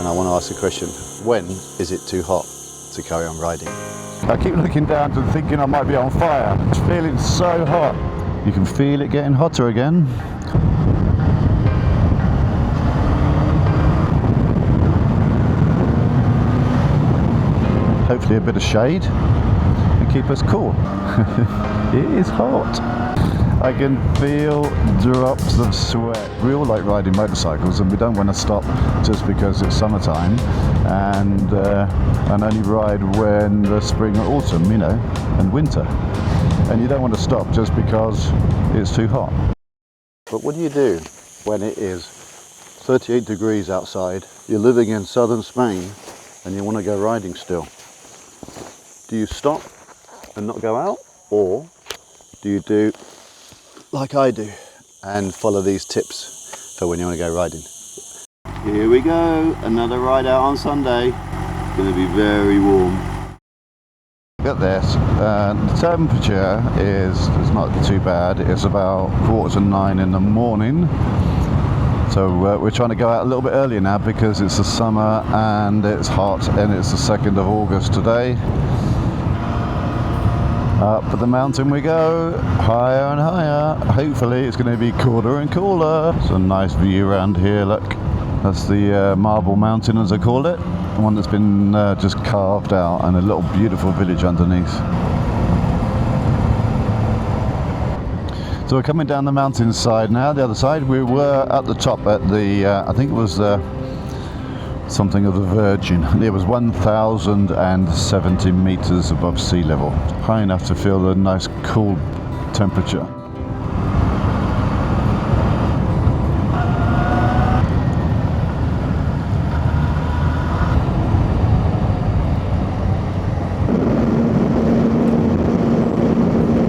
and I want to ask the question, when is it too hot to carry on riding? I keep looking down and thinking I might be on fire. It's feeling so hot. You can feel it getting hotter again. Hopefully a bit of shade and keep us cool. It is hot. I can feel drops of sweat. We all like riding motorcycles and we don't want to stop just because it's summertime and only ride when the spring or autumn, you know, and winter. And you don't want to stop just because it's too hot. But what do you do when it is 38 degrees outside, you're living in southern Spain and you want to go riding still? Do you stop and not go out, or do you do like I do and follow these tips for when you want to go riding? Here we go, another ride out on Sunday. It's going to be very warm. Look at this, the temperature is not too bad. It's about 8:45 in the morning. So we're trying to go out a little bit earlier now because it's the summer and it's hot, and it's the 2nd of August today. Up the mountain we go, higher and higher. Hopefully it's going to be cooler and cooler. It's a nice view around here, look. That's the Marble Mountain, as I call it. The one that's been just carved out, and a little beautiful village underneath. So we're coming down the mountainside now, the other side. We were at the top at the, I think it was something of the Virgin. It was 1,070 meters above sea level. High enough to feel the nice cool temperature.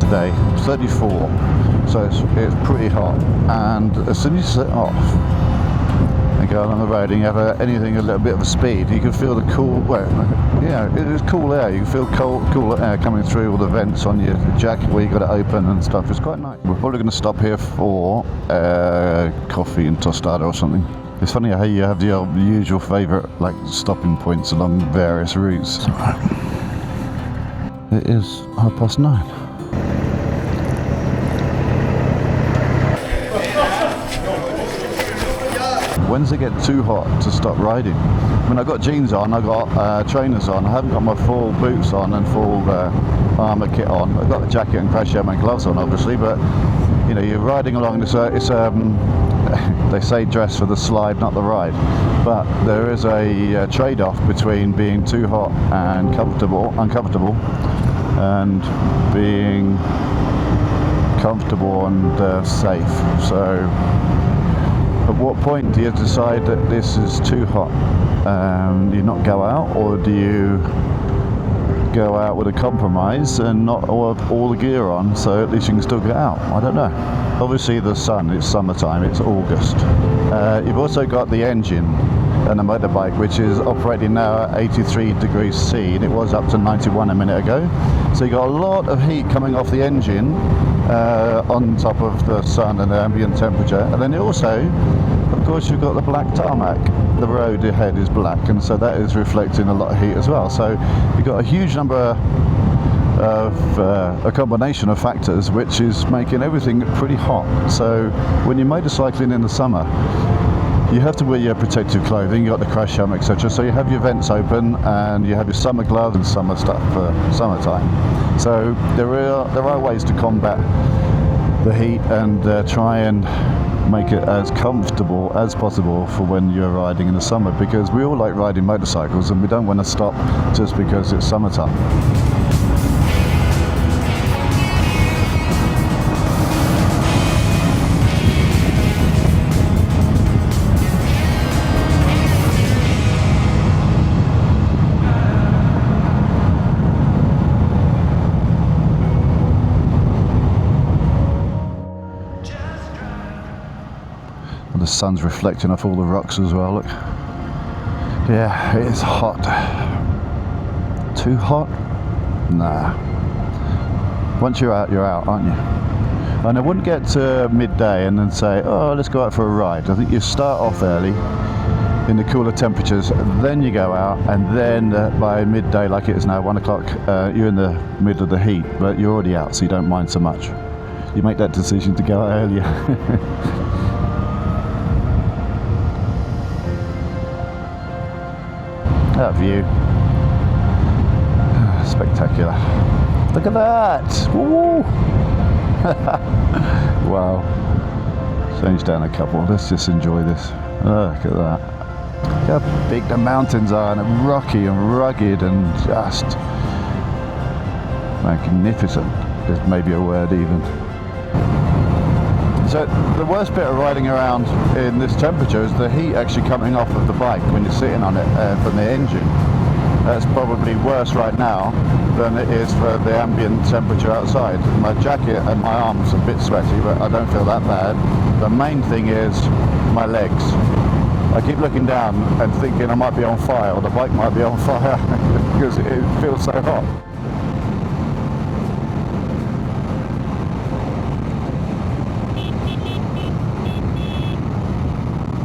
Today, 34. So it's pretty hot, and as soon as you set off and go along the road and you have anything a little bit of a speed, you can feel the cool, well, yeah, it is cool air. You can feel cool air coming through all the vents on your jacket where you got it open and stuff. It's quite nice. We're probably going to stop here for coffee and tostada or something. It's funny how you have your usual favourite like stopping points along various routes. It is 9:30. When does it get too hot to stop riding? I mean, I've got jeans on, I've got trainers on, I haven't got my full boots on and full armour kit on. I've got a jacket and crash helmet and gloves on, obviously, but you know, you're riding along. It's they say dress for the slide, not the ride. But there is a trade-off between being too hot and uncomfortable, and being comfortable and safe. So at what point do you decide that this is too hot? Do you not go out, or do you go out with a compromise and not all the gear on, so at least you can still get out? I don't know. Obviously the sun, it's summertime, it's August. You've also got the engine and a motorbike, which is operating now at 83 degrees C, and it was up to 91 a minute ago. So you got a lot of heat coming off the engine on top of the sun and the ambient temperature. And then also, of course, you've got the black tarmac. The road ahead is black, and so that is reflecting a lot of heat as well. So you've got a huge number of a combination of factors which is making everything pretty hot. So when you're motorcycling in the summer, you have to wear your protective clothing. You've got the crash helmet, etc. So you have your vents open and you have your summer gloves and summer stuff for summertime. So there are ways to combat the heat and try and make it as comfortable as possible for when you're riding in the summer, because we all like riding motorcycles and we don't want to stop just because it's summertime. The sun's reflecting off all the rocks as well, look. Yeah, it is hot. Too hot? Nah. Once you're out, aren't you? And I wouldn't get to midday and then say, oh, let's go out for a ride. I think you start off early, in the cooler temperatures, then you go out, and then by midday, like it is now, 1 o'clock, you're in the middle of the heat, but you're already out, so you don't mind so much. You make that decision to go out earlier. That view, spectacular. Look at that! Woo! Wow. Change down a couple. Let's just enjoy this. Oh, look at that. Look how big the mountains are, and rocky and rugged and just magnificent. There's maybe a word even. So the worst bit of riding around in this temperature is the heat actually coming off of the bike when you're sitting on it from the engine. That's probably worse right now than it is for the ambient temperature outside. My jacket and my arms are a bit sweaty, but I don't feel that bad. The main thing is my legs. I keep looking down and thinking I might be on fire, or the bike might be on fire because it feels so hot.